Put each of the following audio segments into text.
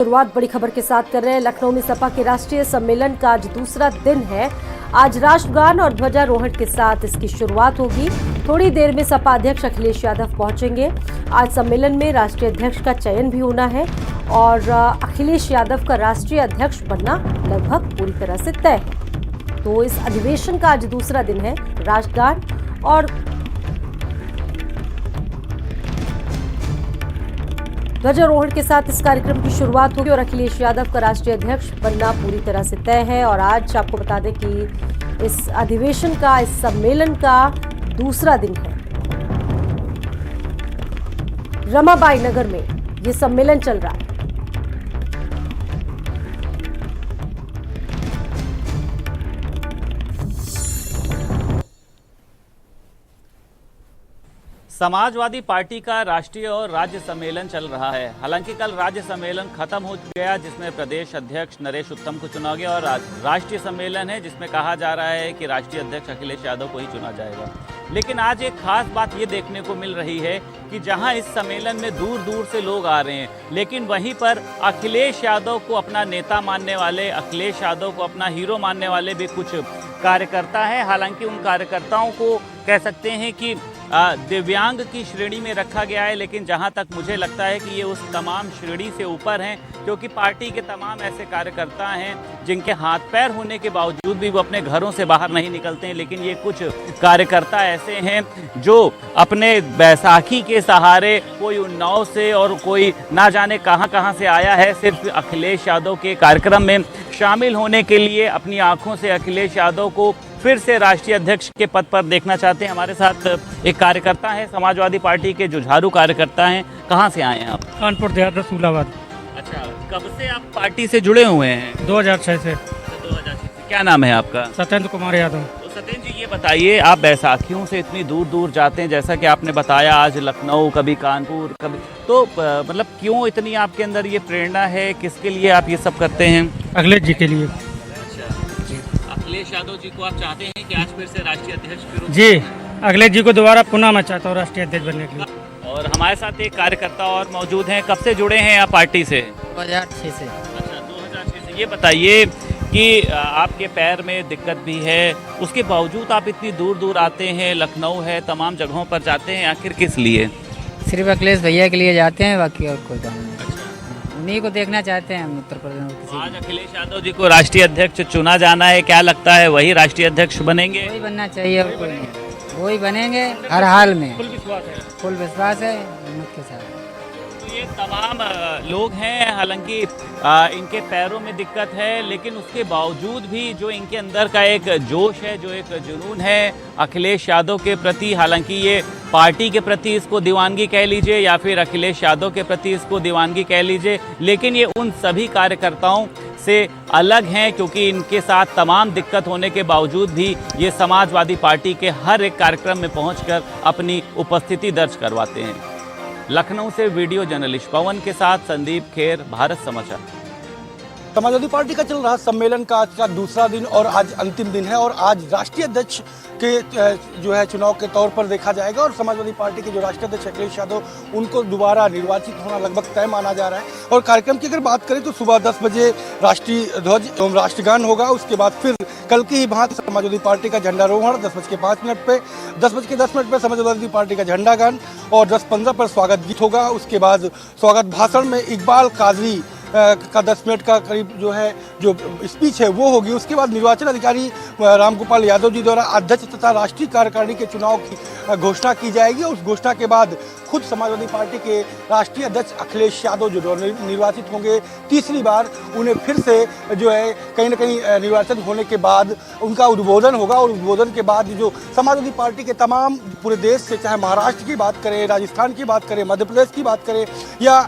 शुरुआत बड़ी खबर के साथ कर रहे हैं। लखनऊ में सपा के राष्ट्रीय सम्मेलन का आज दूसरा दिन है। आज राष्ट्रगान और ध्वजारोहण के साथ इसकी शुरुआत होगी। थोड़ी देर में सपा अध्यक्ष अखिलेश यादव पहुंचेंगे। आज सम्मेलन में राष्ट्रीय अध्यक्ष का चयन भी होना है और अखिलेश यादव का राष्ट्रीय अध्यक्ष बनना लगभग पूरी तरह से तय है। तो इस अधिवेशन का आज दूसरा दिन है। राष्ट्रगान और ध्वजारोहण के साथ इस कार्यक्रम की शुरुआत होगी और अखिलेश यादव का राष्ट्रीय अध्यक्ष बनना पूरी तरह से तय है। और आज आपको बता दें कि इस अधिवेशन का, इस सम्मेलन का दूसरा दिन है। रमाबाई नगर में ये सम्मेलन चल रहा है। समाजवादी पार्टी का राष्ट्रीय और राज्य सम्मेलन चल रहा है। हालांकि कल राज्य सम्मेलन खत्म हो गया, जिसमें प्रदेश अध्यक्ष नरेश उत्तम को चुना गया और आज राष्ट्रीय सम्मेलन है, जिसमें कहा जा रहा है कि राष्ट्रीय अध्यक्ष अखिलेश यादव को ही चुना जाएगा। लेकिन आज एक खास बात ये देखने को मिल रही है कि जहां इस सम्मेलन में दूर दूर से लोग आ रहे हैं, लेकिन वहीं पर अखिलेश यादव को अपना नेता मानने वाले, अखिलेश यादव को अपना हीरो मानने वाले भी कुछ कार्यकर्ता हैं। हालांकि उन कार्यकर्ताओं को कह सकते हैं कि दिव्यांग की श्रेणी में रखा गया है, लेकिन जहां तक मुझे लगता है कि ये उस तमाम श्रेणी से ऊपर हैं, क्योंकि पार्टी के तमाम ऐसे कार्यकर्ता हैं जिनके हाथ पैर होने के बावजूद भी वो अपने घरों से बाहर नहीं निकलते हैं। लेकिन ये कुछ कार्यकर्ता ऐसे हैं जो अपने बैसाखी के सहारे, कोई उन्नाव से और कोई ना जाने कहां से आया है, सिर्फ अखिलेश यादव के कार्यक्रम में शामिल होने के लिए अपनी आंखों से अखिलेश यादव को फिर से राष्ट्रीय अध्यक्ष के पद पर देखना चाहते हैं। हमारे साथ एक कार्यकर्ता है, समाजवादी पार्टी के जुझारू कार्यकर्ता हैं। कहाँ से आए हैं आप? कानपुर देहात, रसूलाबाद। अच्छा, कब से आप पार्टी से जुड़े हुए हैं? 2006 से। 2006 से। क्या नाम है आपका? सत्येंद्र कुमार यादव। तो सत्येंद्र जी, ये बताइए, आप बैसाखियों से इतनी दूर दूर जाते हैं, जैसा कि आपने बताया, आज लखनऊ, कभी कानपुर, कभी तो मतलब क्यों इतनी आपके अंदर ये प्रेरणा है? किसके लिए आप ये सब करते हैं? अखिलेश जी के लिए। अखिलेश यादव जी को आप चाहते हैं कि आज फिर से राष्ट्रीय अध्यक्ष के रूप में? जी, अखिलेश जी को दोबारा पुनः मैं चाहता हूँ राष्ट्रीय अध्यक्ष बनने के लिए। और हमारे साथ एक कार्यकर्ता और मौजूद हैं। कब से जुड़े हैं आप पार्टी से? 2006 से। अच्छा, 2006 से। ये बताइए कि आपके पैर में दिक्कत भी है, उसके बावजूद आप इतनी दूर दूर आते हैं, लखनऊ है, तमाम जगहों पर जाते हैं, आखिर किस लिए? सिर्फ अखिलेश भैया के लिए जाते हैं, बाकी और कोई काम नहीं। उन्हीं को देखना चाहते हैं हम उत्तर प्रदेश में। आज अखिलेश यादव जी को राष्ट्रीय अध्यक्ष चुना जाना है, क्या लगता है वही राष्ट्रीय अध्यक्ष बनेंगे? वही बनना चाहिए और कोई नहीं, वही बनेंगे हर हाल में। फुल विश्वास है। फुल विश्वास है हिम्मत के साथ। तो ये तमाम लोग हैं, हालांकि इनके पैरों में दिक्कत है, लेकिन उसके बावजूद भी जो इनके अंदर का एक जोश है, जो एक जुनून है अखिलेश यादव के प्रति, हालांकि ये पार्टी के प्रति इसको दीवानगी कह लीजिए या फिर अखिलेश यादव के प्रति इसको दीवानगी कह लीजिए, लेकिन ये उन सभी कार्यकर्ताओं से अलग हैं, क्योंकि इनके साथ तमाम दिक्कत होने के बावजूद भी ये समाजवादी पार्टी के हर एक कार्यक्रम में पहुंचकर अपनी उपस्थिति दर्ज करवाते हैं। लखनऊ से वीडियो जर्नलिस्ट पवन के साथ संदीप खेर, भारत समाचार। समाजवादी पार्टी का चल रहा सम्मेलन का आज का दूसरा दिन और आज अंतिम दिन है और आज राष्ट्रीय अध्यक्ष के जो है चुनाव के तौर पर देखा जाएगा और समाजवादी पार्टी के जो राष्ट्रीय अध्यक्ष अखिलेश यादव, उनको दोबारा निर्वाचित होना लगभग तय माना जा रहा है। और कार्यक्रम की अगर बात करें तो सुबह 10 बजे राष्ट्रीय ध्वज एवं राष्ट्रगान होगा। उसके बाद फिर कल की ही भांति समाजवादी पार्टी का झंडारोहण 10:05 पे, 10:10 पे समाजवादी पार्टी का झंडा गान और 10:15 पर स्वागत गीत होगा। उसके बाद स्वागत भाषण में इकबाल काजरी का 10 मिनट का करीब जो स्पीच है वो होगी। उसके बाद निर्वाचन अधिकारी रामगोपाल यादव जी द्वारा अध्यक्ष तथा राष्ट्रीय कार्यकारिणी के चुनाव की घोषणा की जाएगी और उस घोषणा के बाद खुद समाजवादी पार्टी के राष्ट्रीय अध्यक्ष अखिलेश यादव जो निर्वाचित होंगे तीसरी बार, उन्हें फिर से जो है कहीं ना कहीं निर्वाचित होने के बाद उनका उद्बोधन होगा और उद्बोधन के बाद जो समाजवादी पार्टी के तमाम पूरे देश से, चाहे महाराष्ट्र की बात करें, राजस्थान की बात करें, मध्य प्रदेश की बात करें या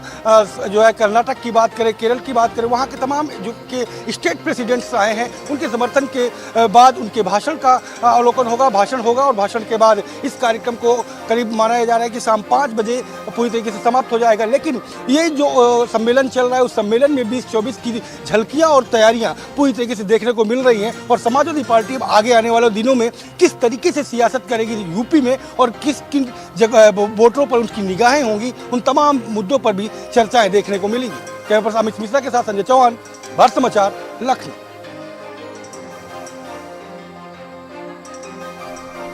जो है कर्नाटक की बात करें, केरल की बात करें, वहाँ के तमाम जो के स्टेट प्रेसिडेंट्स आए हैं, उनके समर्थन के बाद उनके भाषण का अवलोकन होगा, भाषण होगा और भाषण के बाद इस कार्यक्रम को करीब माना जा रहा है कि शाम 5 बजे पूरी तरीके से समाप्त हो जाएगा। लेकिन ये जो सम्मेलन चल रहा है उस सम्मेलन में 2024 की झलकियां और तैयारियां पूरी तरीके से देखने को मिल रही हैं और समाजवादी पार्टी अब आगे आने वाले दिनों में किस तरीके से सियासत करेगी यूपी में और किन जगह वोटरों पर उसकी निगाहें होंगी, उन तमाम मुद्दों पर भी चर्चाएं देखने को मिलेंगी। कैमरा पर्सन अमित मिश्रा के साथ संजय चौहान, भारत समाचार, लखनऊ।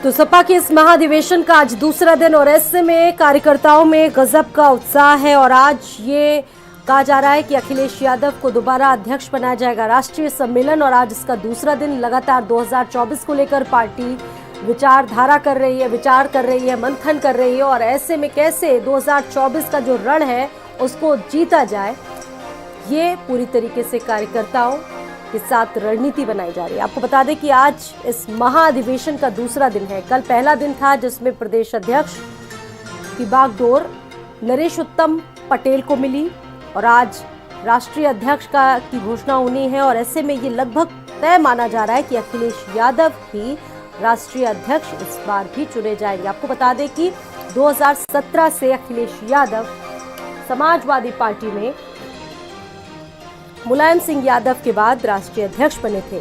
तो सपा के इस महाधिवेशन का आज दूसरा दिन और ऐसे में कार्यकर्ताओं में गजब का उत्साह है और आज ये कहा जा रहा है कि अखिलेश यादव को दोबारा अध्यक्ष बनाया जाएगा। राष्ट्रीय सम्मेलन और आज इसका दूसरा दिन, लगातार 2024 को लेकर पार्टी विचार कर रही है, मंथन कर रही है और ऐसे में कैसे 2024 का जो रण है उसको जीता जाए, ये पूरी तरीके से कार्यकर्ताओं के साथ रणनीति बनाई जा रही है। आपको बता दें कि आज इस महाधिवेशन का दूसरा दिन है। कल पहला दिन था जिसमें प्रदेश अध्यक्ष की बागडोर नरेश उत्तम पटेल को मिली और आज राष्ट्रीय अध्यक्ष की घोषणा होनी है और ऐसे में ये लगभग तय माना जा रहा है कि अखिलेश यादव ही राष्ट्रीय अध्यक्ष इस बार भी चुने जाएंगे। आपको बता दें कि 2017 से अखिलेश यादव समाजवादी पार्टी में मुलायम सिंह यादव के बाद राष्ट्रीय अध्यक्ष बने थे।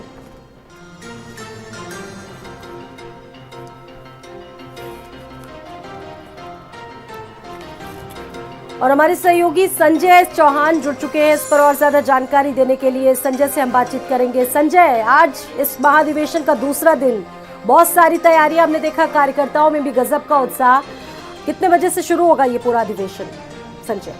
और हमारे सहयोगी संजय चौहान जुड़ चुके हैं इस पर और ज्यादा जानकारी देने के लिए। संजय से हम बातचीत करेंगे। संजय, आज इस महाधिवेशन का दूसरा दिन, बहुत सारी तैयारियां हमने देखा, कार्यकर्ताओं में भी गजब का उत्साह। कितने बजे से शुरू होगा ये पूरा अधिवेशन संजय?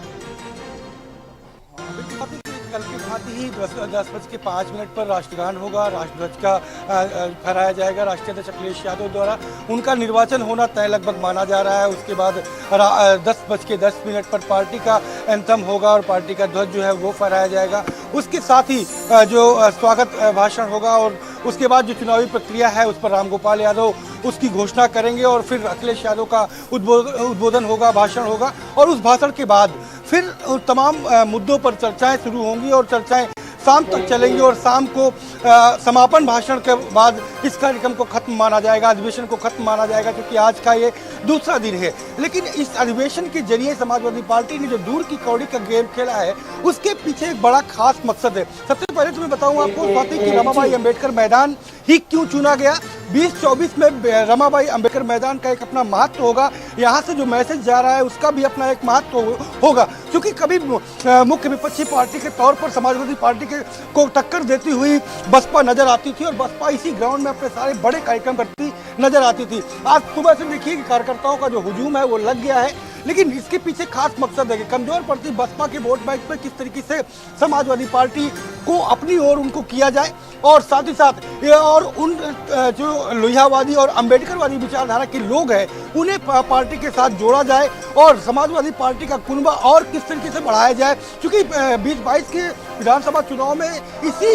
कल की भांति ही 10:05 पर राष्ट्रगान होगा, राष्ट्रध्वज का फहराया जाएगा राष्ट्रीय अध्यक्ष अखिलेश यादव द्वारा। उनका निर्वाचन होना तय लगभग माना जा रहा है। उसके बाद 10:10 पर पार्टी का एंथम होगा और पार्टी का ध्वज जो है वो फहराया जाएगा। उसके साथ ही जो स्वागत भाषण होगा और उसके बाद जो चुनावी प्रक्रिया है उस पर रामगोपाल यादव उसकी घोषणा करेंगे और फिर अखिलेश यादव का उद्बोधन होगा, भाषण होगा और उस भाषण के बाद फिर तमाम मुद्दों पर चर्चाएं शुरू होंगी और चर्चाएं शाम तक चलेंगी और शाम को समापन भाषण के बाद इस कार्यक्रम को खत्म माना जाएगा, अधिवेशन को खत्म माना जाएगा, क्योंकि आज का ये दूसरा दिन है। लेकिन इस अधिवेशन के जरिए समाजवादी पार्टी ने जो दूर की कौड़ी का गेम खेला है उसके पीछे एक बड़ा खास मकसद है। सबसे पहले तो मैं बताऊं आपको कि रमाबाई अंबेडकर मैदान ही क्यों चुना गया। 2024 में रमाबाई अंबेडकर मैदान का एक अपना महत्व होगा। यहाँ से जो मैसेज जा रहा है उसका भी अपना एक महत्व होगा, क्योंकि कभी मुख्य विपक्षी पार्टी के तौर पर समाजवादी पार्टी को टक्कर देती हुई बसपा नजर आती थी और बसपा इसी ग्राउंड में अपने सारे बड़े कार्यक्रम करती नजर आती थी। आज सुबह से देखिए कि कार्यकर्ताओं का जो हुजूम है वो लग गया है, लेकिन इसके पीछे खास मकसद है कि कमजोर पड़ती बसपा के वोट बैंक पर किस तरीके से समाजवादी पार्टी को अपनी ओर उनको किया जाए और साथ ही साथ और उन जो लोहियावादी और अंबेडकरवादी विचारधारा के लोग हैं उन्हें पार्टी के साथ जोड़ा जाए और समाजवादी पार्टी का कुनबा और किस तरीके से बढ़ाया जाए। क्योंकि 2022 के विधानसभा चुनाव में इसी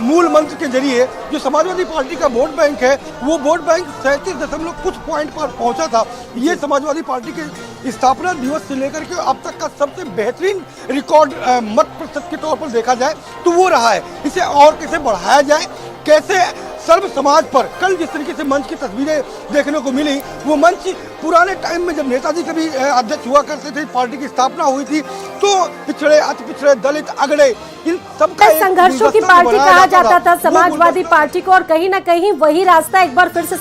मूल मंत्र के जरिए जो समाजवादी पार्टी का वोट बैंक है वो वोट बैंक 37 कुछ पॉइंट पर पहुंचा था। ये समाजवादी पार्टी के स्थापना दिवस से लेकर के अब तक का सबसे बेहतरीन रिकॉर्ड मत प्रतिशत के तौर पर देखा जाए तो वो रहा है। इसे और कैसे बढ़ाया जाए, कैसे सर्व समाज पर कल जिस तरीके से मंच की तस्वीरें देखने को मिली वो मंच पुराने टाइम में जब नेताजी कभी अध्यक्ष हुआ करते थे, पार्टी की स्थापना हुई थी तो पिछड़े, अति पिछड़े, दलित, अगड़े, इन सबका संघर्षों की पार्टी कहा जाता था समाजवादी पार्टी को और कहीं ना कहीं वही रास्ता एक बार फिर से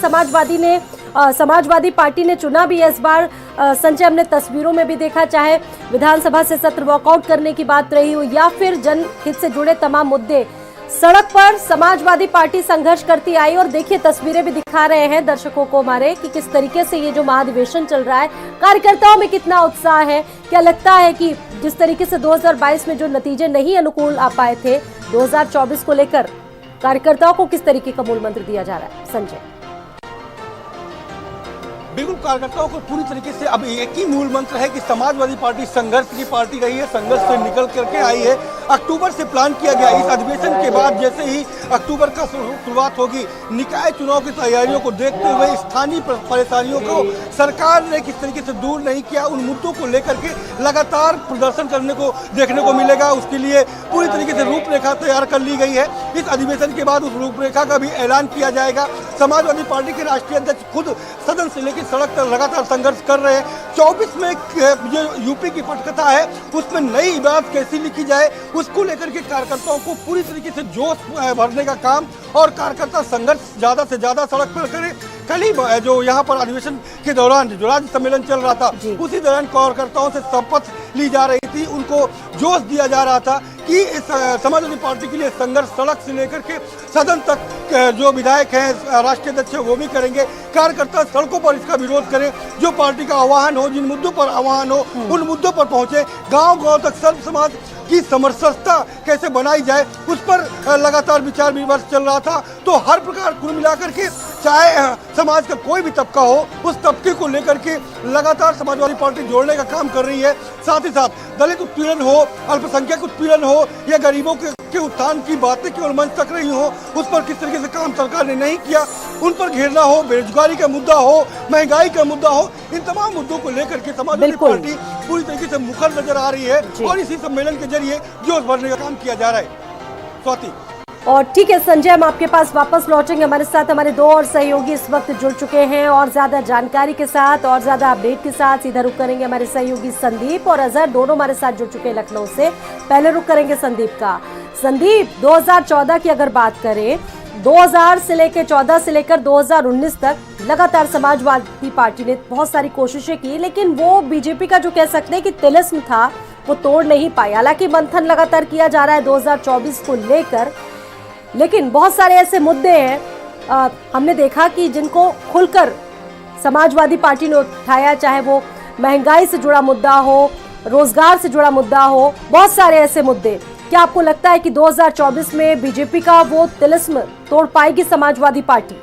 समाजवादी पार्टी ने चुना भी है इस बार। संजय, हमने तस्वीरों में भी देखा, चाहे विधानसभा से सत्र वॉकआउट करने की बात रही हो या फिर जनहित से जुड़े तमाम मुद्दे, सड़क पर समाजवादी पार्टी संघर्ष करती आई और देखिए तस्वीरें भी दिखा रहे हैं दर्शकों को हमारे कि किस तरीके से ये जो महाधिवेशन चल रहा है, कार्यकर्ताओं में कितना उत्साह है। क्या लगता है कि जिस तरीके से 2022 में जो नतीजे नहीं अनुकूल आ पाए थे, 2024 को लेकर कार्यकर्ताओं को किस तरीके का मूल मंत्र दिया जा रहा है? संजय, बिल्कुल, कार्यकर्ताओं को पूरी तरीके से अब एक ही मूल मंत्र है कि समाजवादी पार्टी संघर्ष की पार्टी रही है, संघर्ष से निकल करके आई है। अक्टूबर से प्लान किया गया। इस अधिवेशन के बाद जैसे ही अक्टूबर का शुरुआत होगी, निकाय चुनाव की तैयारियों को देखते हुए स्थानीय परेशानियों को सरकार ने किस तरीके से दूर नहीं किया, उन मुद्दों को लेकर के लगातार प्रदर्शन करने को देखने को मिलेगा। उसके लिए पूरी तरीके से रूपरेखा तैयार कर ली गई है। इस अधिवेशन के बाद उस रूपरेखा का भी ऐलान किया जाएगा। समाजवादी पार्टी के राष्ट्रीय अध्यक्ष खुद सदन से लेकर सड़क तक लगातार संघर्ष कर रहे हैं। 24 में जो यूपी की पटकथा है उसमें नई इबारत कैसी लिखी जाए, उसको लेकर के कार्यकर्ताओं को पूरी तरीके से जोश भरने का काम और कार्यकर्ता संघर्ष ज़्यादा से ज़्यादा सड़क पर करें। कल ही जो यहाँ पर अधिवेशन के दौरान जो राज्य सम्मेलन चल रहा था, उसी दौरान कार्यकर्ताओं से शपथ ली जा रही थी, उनको जोश दिया जा रहा था कि इस समाजवादी पार्टी के लिए संघर्ष सड़क से लेकर के सदन तक जो विधायक हैं, राष्ट्रीय अध्यक्ष वो भी करेंगे। कार्यकर्ता सड़कों पर इसका विरोध करें, जो पार्टी का आह्वान हो, जिन मुद्दों पर आह्वान हो, उन मुद्दों पर पहुंचे। गांव-गांव तक सर्व समाज की समरसता कैसे बनाई जाए, उस पर लगातार विचार विमर्श चल रहा था। तो हर प्रकार कुल मिलाकर के चाहे समाज का कोई भी तबका हो, उस तबके को लेकर के लगातार समाजवादी पार्टी जोड़ने का काम कर रही है। साथ ही साथ दलित उत्पीड़न हो, अल्पसंख्यक उत्पीड़न हो या गरीबों के उत्थान की बातें केवल मंच तक रही हो, उस पर किस तरीके से काम सरकार ने नहीं किया, उन पर घेरना हो, बेरोजगारी का मुद्दा हो, महंगाई का मुद्दा हो, इन तमाम मुद्दों को लेकर के समाजवादी पार्टी पूरी तरीके से मुखर नजर आ रही है और इसी सम्मेलन के जरिए जोश भरने का काम किया जा रहा है। स्वाति। और ठीक है संजय, हम आपके पास वापस लौटेंगे। हमारे साथ हमारे दो और सहयोगी इस वक्त जुड़ चुके हैं और ज्यादा जानकारी के साथ और ज्यादा अपडेट के साथ सीधा रुख करेंगे हमारे सहयोगी संदीप और अजहर, दोनों हमारे साथ जुड़ चुके हैं लखनऊ से। पहले रुख करेंगे संदीप का। संदीप, 2014 की अगर बात करें, 2000 से लेकर 14 से लेकर 2019 तक लगातार समाजवादी पार्टी ने बहुत सारी कोशिशें की, लेकिन वो बीजेपी का जो कह सकते हैं कि तिलिस्म था वो तोड़ नहीं पाई। हालांकि मंथन लगातार किया जा रहा है 2024 को लेकर, लेकिन बहुत सारे ऐसे मुद्दे हैं हमने देखा कि जिनको खुलकर समाजवादी पार्टी ने उठाया, चाहे वो महंगाई से जुड़ा मुद्दा हो, रोजगार से जुड़ा मुद्दा हो, बहुत सारे ऐसे मुद्दे। क्या आपको लगता है कि 2024 में बीजेपी का वो तिलिस्म तोड़ पाएगी समाजवादी पार्टी?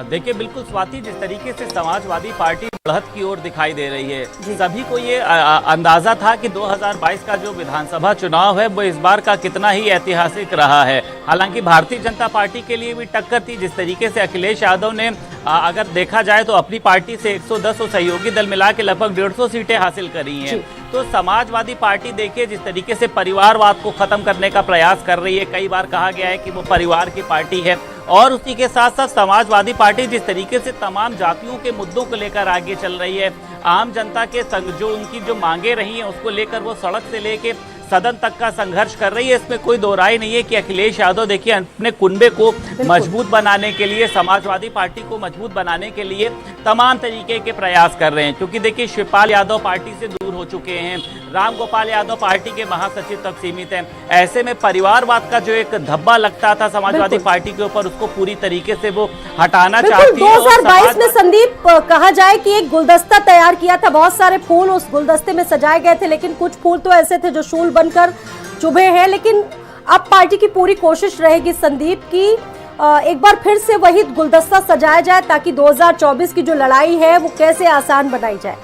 देखिए बिल्कुल स्वाति, जिस तरीके से समाजवादी पार्टी बढ़त की ओर दिखाई दे रही है, सभी को ये अंदाजा था कि 2022 का जो विधानसभा चुनाव है वो इस बार का कितना ही ऐतिहासिक रहा है। हालांकि भारतीय जनता पार्टी के लिए भी टक्कर थी। जिस तरीके से अखिलेश यादव ने अगर देखा जाए तो अपनी पार्टी से 110 और सहयोगी दल मिला के लगभग 150 सीटें हासिल करी हैं। तो समाजवादी पार्टी देखिए जिस तरीके से परिवारवाद को खत्म करने का प्रयास कर रही है, कई बार कहा गया है कि वो परिवार की पार्टी है, और उसी के साथ साथ समाजवादी पार्टी जिस तरीके से तमाम जातियों के मुद्दों को लेकर आगे चल रही है, आम जनता के संग जो उनकी जो मांगे रही हैं उसको लेकर वो सड़क से लेके सदन तक का संघर्ष कर रही है। इसमें कोई दो राय नहीं है कि अखिलेश यादव देखिए अपने कुनबे को मजबूत बनाने के लिए, समाजवादी पार्टी को मजबूत बनाने के लिए तमाम तरीके के प्रयास कर रहे हैं। क्योंकि देखिए शिवपाल यादव पार्टी से दूर हो चुके हैं, राम गोपाल यादव पार्टी के महासचिव तक सीमित हैं। ऐसे में परिवारवाद का जो एक धब्बा लगता था समाजवादी पार्टी के ऊपर, उसको पूरी तरीके से वो हटाना चाहती है। 2022 में संदीप कहा जाए कि एक गुलदस्ता तैयार किया था, बहुत सारे फूल उस गुलदस्ते में सजाए गए थे, लेकिन कुछ फूल तो ऐसे थे जो शूल बनकर चुभे हैं। लेकिन अब पार्टी की पूरी कोशिश रहेगी संदीप की एक बार फिर से वही गुलदस्ता सजाया जाए ताकि 2024 की जो लड़ाई है वो कैसे आसान बनाई जाए।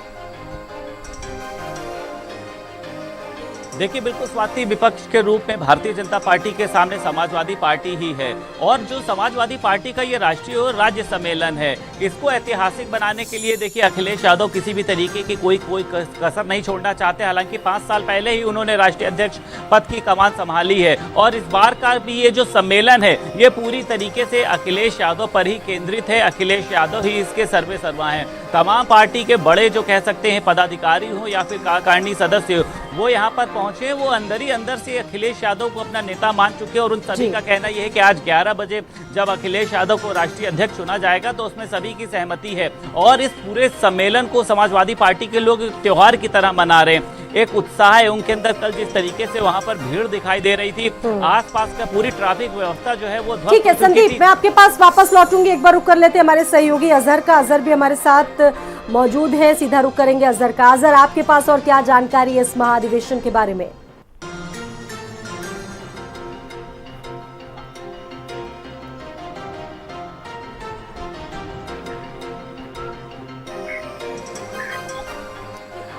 देखिए बिल्कुल स्वाति, विपक्ष के रूप में भारतीय जनता पार्टी के सामने समाजवादी पार्टी ही है, और जो समाजवादी पार्टी का ये राष्ट्रीय और राज्य सम्मेलन है, इसको ऐतिहासिक बनाने के लिए देखिए अखिलेश यादव किसी भी तरीके की कोई कसर नहीं छोड़ना चाहते। हालांकि 5 साल पहले ही उन्होंने राष्ट्रीय अध्यक्ष पद की कमान संभाली है, और इस बार का भी ये जो सम्मेलन है ये पूरी तरीके से अखिलेश यादव पर ही केंद्रित है। अखिलेश यादव ही इसके सर्वे सर्वा हैं। तमाम पार्टी के बड़े जो कह सकते हैं पदाधिकारी हो या फिर कार्यकारिणी सदस्य हो, वो यहाँ पर पहुंचे, वो अंदर ही अंदर से अखिलेश यादव को अपना नेता मान चुके हैं। और उन सभी का कहना यह है कि आज 11 बजे जब अखिलेश यादव को राष्ट्रीय अध्यक्ष चुना जाएगा तो उसमें सभी की सहमति है, और इस पूरे सम्मेलन को समाजवादी पार्टी के लोग त्योहार की तरह मना रहे हैं। एक उत्साह है उनके अंदर। कल जिस तरीके से वहां पर भीड़ दिखाई दे रही थी, आसपास का पूरी ट्रैफिक व्यवस्था जो है वो ध्वस्त। ठीक है संदीप, मैं आपके पास वापस लौटूंगी, एक बार रुक कर लेते हैं हमारे सहयोगी अजहर का। अजहर भी हमारे साथ मौजूद है, सीधा रुक करेंगे अजहर का। अजहर, आपके पास और क्या जानकारी है इस महाधिवेशन के बारे में?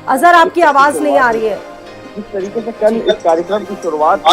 अजहर, आपकी आवाज नहीं आ रही है। जिस तरीके से कल इस कार्यक्रम की शुरुआत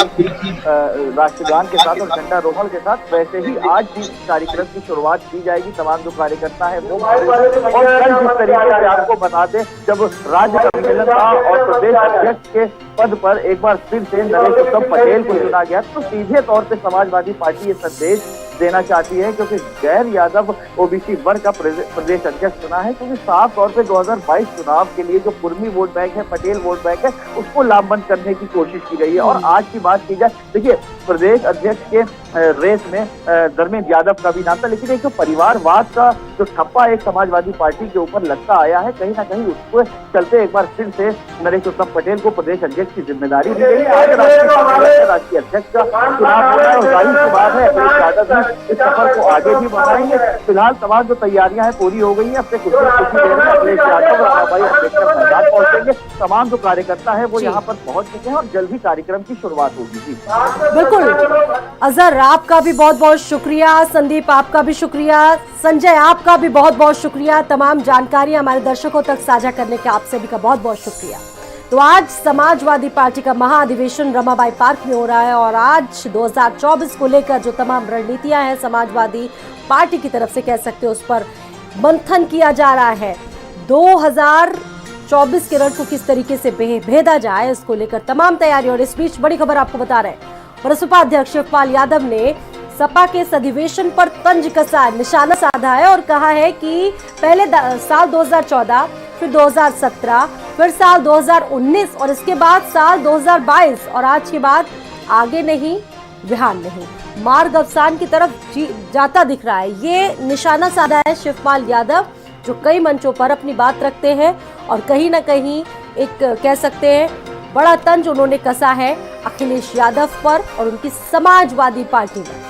राष्ट्रगान के साथ और झंडारोहण के साथ, वैसे ही आज भी इस कार्यक्रम की शुरुआत की जाएगी। तमाम जो कार्यकर्ता है वो, और कल जिस तरीके से आपको बता दें, जब राज्य सम्मेलन था और प्रदेश अध्यक्ष के पद पर एक बार फिर से नरेश उत्तम पटेल को चुना गया, तो सीधे तौर पे समाजवादी पार्टी ये संदेश देना चाहती है, क्योंकि गैर यादव ओबीसी वर्ग का प्रदेश अध्यक्ष चुना है, क्योंकि साफ तौर पे 2022 चुनाव के लिए जो कुर्मी वोट बैंक है, पटेल वोट बैंक है, उसको लामबंद करने की कोशिश की गई है। और आज की बात की जाए, देखिए प्रदेश अध्यक्ष के रेस में धर्मेंद्र यादव का भी नाम था, लेकिन एक जो परिवारवाद का जो ठप्पा एक समाजवादी पार्टी के ऊपर लगता आया है, कहीं ना कहीं उसको चलते एक बार फिर से नरेश उत्तम पटेल को प्रदेश अध्यक्ष की जिम्मेदारी दी गई है। आज राष्ट्रीय अध्यक्ष का चुनाव हो रहा है और जाहिर सी बात है अखिलेश यादव भी इस सफर को आगे भी बढ़ाएंगे। फिलहाल तमाम जो तैयारियां हैं पूरी हो गई हैं। अपने कुछ देर में अखिलेश यादव और रमाबाई अंबेडकर मैदान पहुंचेंगे। तमाम जो कार्यकर्ता है वो यहाँ पर पहुंच चुके हैं और जल्द ही कार्यक्रम की शुरुआत होगी। जी बिल्कुल अजहर, आपका भी बहुत बहुत शुक्रिया। संदीप, आपका भी शुक्रिया। संजय, आपका भी बहुत बहुत शुक्रिया। तमाम जानकारियां हमारे दर्शकों तक साझा करने के आप सभी का बहुत बहुत शुक्रिया। तो आज समाजवादी पार्टी का महाअधिवेशन रमाबाई पार्क में हो रहा है और आज 2024 को लेकर जो तमाम रणनीतियां हैं समाजवादी पार्टी की तरफ से, कह सकते हो, उस पर मंथन किया जा रहा है। 2024 के रण को किस तरीके से भेदा जाए, इसको लेकर तमाम तैयारी। और इस बीच बड़ी खबर आपको बता रहे हैं, बसपा अध्यक्ष शिवपाल यादव ने सपा के इस अधिवेशन पर तंज कसा, निशाना साधा है और कहा है कि पहले साल 2014, फिर 2017, फिर साल 2019 और इसके बाद साल 2022 और आज के बाद आगे नहीं, बिहार नहीं, मार्ग अवसान की तरफ जाता दिख रहा है। ये निशाना साधा है शिवपाल यादव, जो कई मंचों पर अपनी बात रखते हैं और कहीं ना कहीं एक, कह सकते हैं, बड़ा तंज उन्होंने कसा है अखिलेश यादव पर और उनकी समाजवादी पार्टी में।